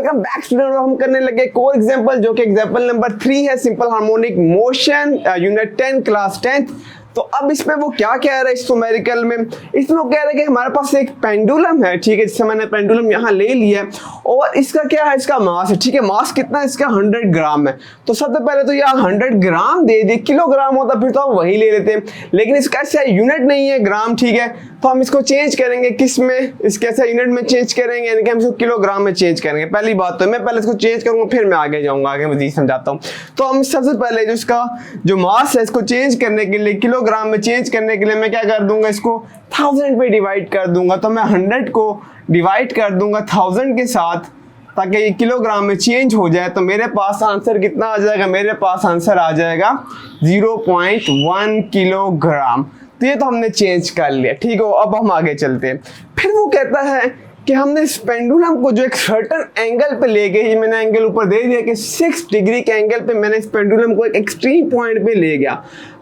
Welcome back student. हम करने लगे एक और एग्जांपल जो कि एग्जांपल नंबर 3 है, simple harmonic motion unit 10 class 10th। तो अब इसमें वो क्या कह रहा है इस न्यूमेरिकल में, इसमें वो कह रहा है कि हमारे पास एक पेंडुलम है, ठीक है, जिससे मैंने पेंडुलम यहाँ ले लिया है और इसका क्या है, इसका मास है, ठीक है। मास कितना है इसका, 100 ग्राम है। तो सबसे पहले तो यहाँ 100 ग्राम दे दे, किलोग्राम होता फिर तो हम वही ले लेते हैं, लेकिन इसका ऐसा यूनिट नहीं है ग्राम, ठीक है। तो हम इसको चेंज करेंगे किस में, इसके ऐसा यूनिट में चेंज करेंगे, यानी कि हम इसको किलोग्राम में चेंज करेंगे। पहली बात तो मैं पहले इसको चेंज करूंगा फिर मैं आगे जाऊंगा, आगे मजीद समझाता हूँ। तो हम सबसे पहले जो इसका जो मास है इसको चेंज करने के लिए, किलोग्राम में चेंज करने के लिए मैं क्या कर दूंगा, इसको 1000 पे डिवाइड कर दूंगा। तो मैं 100 को डिवाइड कर दूंगा 1000 के साथ ताकि ये किलोग्राम में चेंज हो जाए। तो मेरे पास आंसर कितना आ जाएगा, मेरे पास आंसर आ जाएगा 0.1 किलोग्राम। तो ये तो हमने चेंज कर लिया, ठीक है। अब हम आगे चलते हैं। फिर वो कहता है कि हमने इस पेंडुलम को जो एक सर्टेन एंगल पे ले गए, ये मैंने एंगल ऊपर दे दिया कि 6 डिग्री के एंगल पे मैंने इस पेंडुलम को एक एक्सट्रीम पॉइंट पे ले गया।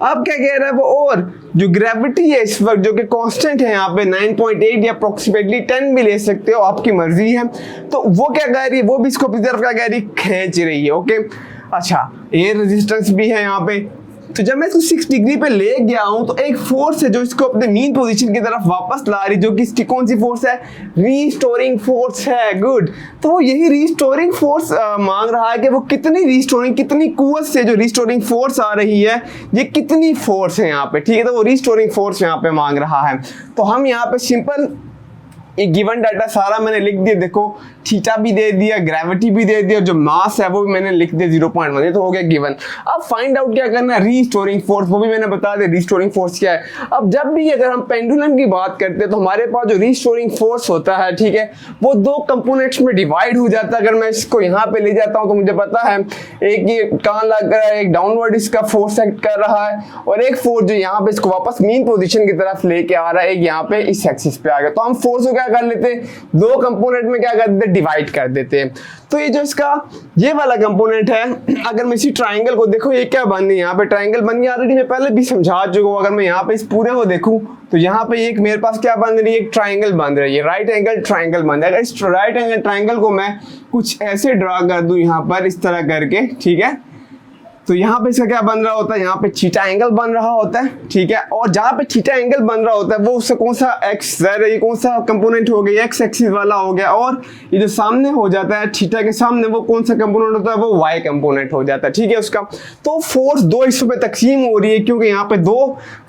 अब क्या कह रहा है वो, और जो ग्रेविटी है इस वक्त जो कि कांस्टेंट है यहाँ पे 9.8 या अप्रोक्सीमेटली 10 भी ले सकते हो, आपकी मर्जी है। तो वो क्या कह रही है, वो भी इसको अपनी तरफ क्या कह रही है, खींच रही है, ओके। अच्छा, एयर रेजिस्टेंस भी है यहाँ पे। तो जब मैं इसको 6 डिग्री पे ले गया हूं तो एक फोर्स है जो इसको अपने मीन पोजीशन की तरफ वापस ला रही, जो कि इसकी कौन सी फोर्स है, रीस्टोरिंग फोर्स है। गुड। तो वो यही रीस्टोरिंग फोर्स मांग रहा है कि वो कितनी रीस्टोरिंग, कितनी कुव्वत से जो रीस्टोरिंग फोर्स आ रही है, ये कितनी फोर्स है यहाँ पे, ठीक है। तो वो रीस्टोरिंग फोर्स यहाँ पे मांग रहा है। तो हम यहाँ पे सिंपल एक गिवन डाटा सारा मैंने लिख दिया, देखो थीटा भी दे दिया, ग्रेविटी भी दे दिया, जो मास है वो भी मैंने लिख दिया 0.1, ये तो हो गया गिवन। अब फाइंड आउट क्या करना है, रीस्टोरिंग फोर्स, वो भी मैंने बता दिया रीस्टोरिंग फोर्स क्या है। अब जब भी अगर हम पेंडुलम की बात करते हैं तो हमारे पास जो रीस्टोरिंग फोर्स होता है, ठीक है, वो 2 कंपोनेंट्स में डिवाइड हो जाता है। अगर मैं इसको यहाँ पे ले जाता हूँ तो मुझे पता है एक ये कहाँ लग रहा है, एक डाउनवर्ड इसका फोर्स एक्ट कर रहा है और एक फोर्स जो यहाँ पे इसको वापस मीन पोजिशन की तरफ लेके आ रहा है, एक यहाँ पे इस एक्सिस पे आ गया। तो हम फोर्स को क्या कर लेते हैं, 2 कंपोनेंट में क्या कर देते हैं, डिवाइड कर देते हैं। तो ये जो इसका ये वाला कंपोनेंट है, अगर मैं इसी ट्राइंगल को देखो, ये क्या बन रही है, यहाँ पे ट्राइंगल बन गई, ऑलरेडी मैं पहले भी समझा चुका हूँ। अगर मैं यहाँ पे इस पूरे को देखूं तो यहाँ पे एक मेरे पास क्या बन रही है, एक ट्राइंगल बन रही है, राइट एंगल ट्राइंगल बन रहा है। अगर इस राइट एंगल ट्राइंगल को मैं कुछ ऐसे ड्रा कर दूं यहाँ पर इस तरह करके, ठीक है, तो यहाँ पे इसका क्या बन रहा होता है, यहाँ पे थीटा एंगल बन रहा होता है, ठीक है। और जहाँ पे थीटा एंगल बन रहा होता है वो उससे कौन सा एक्स, ये कौन सा कंपोनेंट हो गया, एक्स एक्सिस वाला हो गया। और ये जो सामने हो जाता है थीटा के सामने, वो कौन सा कंपोनेंट होता है, वो वाई कंपोनेंट हो जाता है, ठीक है उसका। तो फोर्स 2 हिस्सों में तकसीम हो रही है, क्योंकि यहाँ पे 2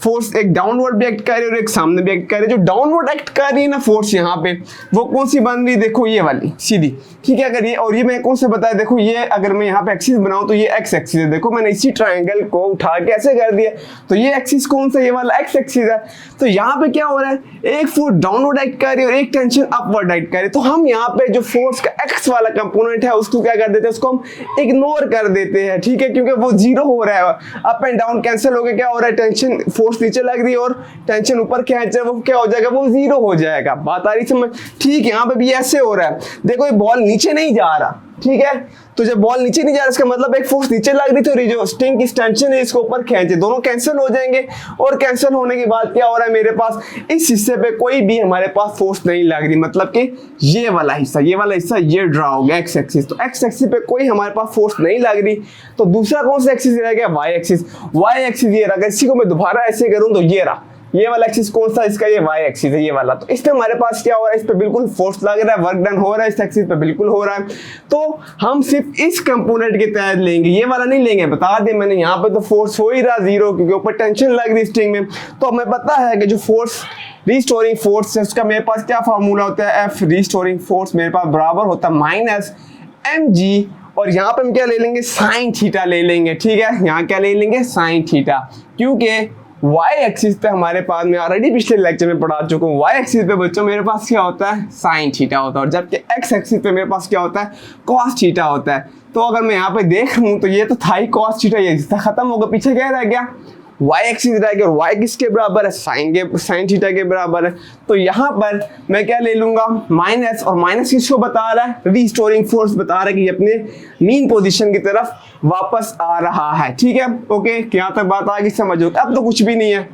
फोर्स, एक डाउनवर्ड भी एक्ट कर रही है और एक सामने भी एक्ट कर रही है। जो डाउनवर्ड एक्ट कर रही है ना फोर्स यहाँ पे, वो कौन सी बन रही है, देखो ये वाली सीधी, ठीक है। अगर ये, और ये मैं कौन सा बताया, देखो ये अगर मैं यहाँ पे एक्सिस बनाऊं तो ये एक्स एक्सिस है, देखो मैंने इसी ट्रायंगल को उठा के ऐसे कर दिया। तो ये एक्सिस कौन सा, ये वाला एक्स एक्सिस है। तो यहाँ पे क्या हो रहा है, एक फोर्स डाउनवर्ड एक्ट कर रही है और एक टेंशन अपवर्ड एक्ट कर रही है। तो हम यहाँ पे जो फोर्स का एक्स वाला कंपोनेंट है उसको क्या कर देते हैं, उसको हम इग्नोर कर देते हैं, ठीक है, क्योंकि वो 0 हो रहा है। अप एंड डाउन कैंसिल हो गया, क्या हो रहा है, टेंशन फोर्स नीचे लग रही है और टेंशन ऊपर खींच रहा है, वो क्या हो जाएगा, वो 0 हो जाएगा। बात आ रही समझ, ठीक है। यहाँ पे भी ऐसे हो रहा है, देखो ये बॉल नीचे नहीं जा रहा, ठीक है। तो जब बॉल नीचे नहीं जा रहा इसका मतलब एक फोर्स नीचे लग रही थी, जो स्ट्रिंग की टेंशन है इसको ऊपर खींचे, दोनों कैंसिल हो जाएंगे। और कैंसिल होने के बाद क्या हो रहा है, मेरे पास इस हिस्से पे कोई भी हमारे पास फोर्स नहीं लग रही, मतलब कि ये वाला हिस्सा, ये वाला हिस्सा ये ड्रा हो गया एक्स एक्सिस। तो एक्स एक्सिस पे कोई हमारे पास फोर्स नहीं लग रही। तो दूसरा कौन सा एक्सिस रह गया, वाई एक्सिस। वाई एक्सिस ये रहा, अगर इसी को मैं दोबारा ऐसे करूं तो ये रहा, ये वाला एक्सिस कौन सा, इसका ये वाई एक्सिस है, ये वाला। तो इस पे हमारे पास क्या हो रहा है, इस पे बिल्कुल फोर्स लग रहा है, वर्क डन हो रहा है, इस एक्सिस पे बिल्कुल हो रहा है। तो हम सिर्फ इस कंपोनेंट के तहत लेंगे, ये वाला नहीं लेंगे, बता दें मैंने। यहाँ पे तो फोर्स हो ही रहा 0, क्योंकि ऊपर टेंशन लग रही स्ट्रिंग में। तो हमें पता है कि जो फोर्स रीस्टोरिंग फोर्स है उसका मेरे पास क्या फार्मूला होता है, एफ रीस्टोरिंग फोर्स मेरे पास बराबर होता है -mg। और यहाँ पे हम क्या ले लेंगे, साइन थीटा ले लेंगे, ठीक है। यहाँ क्या ले लेंगे, साइन थीटा, क्योंकि वाई एक्सिस पे हमारे पास, मैं ऑलरेडी पिछले लेक्चर में पढ़ा चुका हूँ, वाई एक्सिस पे बच्चों मेरे पास क्या होता है, साइन थीटा होता है। और जबकि एक्स एक्सिस पे मेरे पास क्या होता है, कॉस थीटा होता है। तो अगर मैं यहाँ पे देख लूँ तो ये तो था ही कॉस थीटा, ये खत्म होगा, पीछे क्या रह गया, वाई एक्सिस रह गया। और वाई किसके बराबर है, साइन थीटा के बराबर है। तो यहाँ पर मैं क्या ले लूंगा, माइनस, और माइनस किसको बता रहा है, रीस्टोरिंग फोर्स बता रहा है कि अपने मीन पोजीशन की तरफ वापस आ रहा है, ठीक है। ओके, यहाँ तक बात आ गई, समझो। अब तो कुछ भी नहीं है,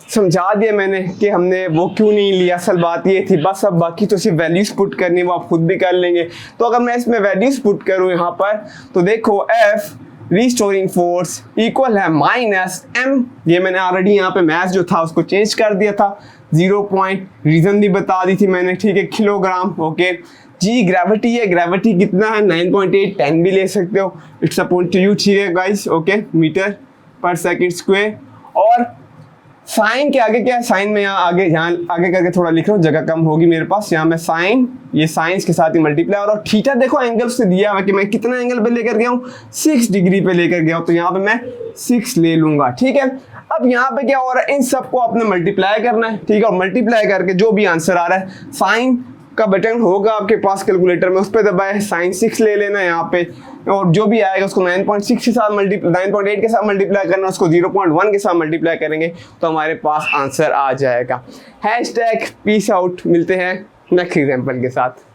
समझा दिया मैंने कि हमने वो क्यों नहीं लिया, असल बात ये थी। बस अब बाकी तो सिर्फ वैल्यूज पुट करनी, वो आप खुद भी कर लेंगे। तो अगर मैं इसमें वैल्यूज पुट करूँ यहाँ पर, तो देखो F रिस्टोरिंग फोर्स इक्वल है -m, ये मैंने ऑलरेडी यहाँ पे मैथ जो था उसको चेंज कर दिया था, 0 पॉइंट, रीजन भी बता दी थी मैंने, ठीक है, किलोग्राम। ओके जी, ग्रेविटी है, ग्रेविटी कितना है 9.8, 10 भी ले सकते हो, इट्स अपॉन टू यू, ठीक है गाइस। ओके, मीटर पर सेकंड स्क्वायर। और साइन के आगे क्या है, साइन में यहाँ आगे करके थोड़ा लिख रहा हूँ, जगह कम होगी मेरे पास, यहाँ मैं साइन, ये साइंस के साथ ही मल्टीप्लाई। और थीटा देखो एंगल से दिया हुआ कि मैं कितना एंगल पे लेकर गया हूँ, 6 डिग्री पे लेकर गया हूँ, तो यहाँ पे मैं 6 ले लूंगा, ठीक है। अब यहाँ पे क्या हो रहा है, इन सबको आपने मल्टीप्लाई करना है, ठीक है, और मल्टीप्लाई करके जो भी आंसर आ रहा है, साइन का बटन होगा आपके पास कैलकुलेटर में, उस पर दबाए, साइन 6 ले लेना है यहाँ पे, और जो भी आएगा उसको 9.6 के साथ 9.8 के साथ मल्टीप्लाई करना, उसको 0.1 के साथ मल्टीप्लाई करेंगे तो हमारे पास आंसर आ जाएगा। #पीस आउट, मिलते हैं नेक्स्ट एग्जाम्पल के साथ।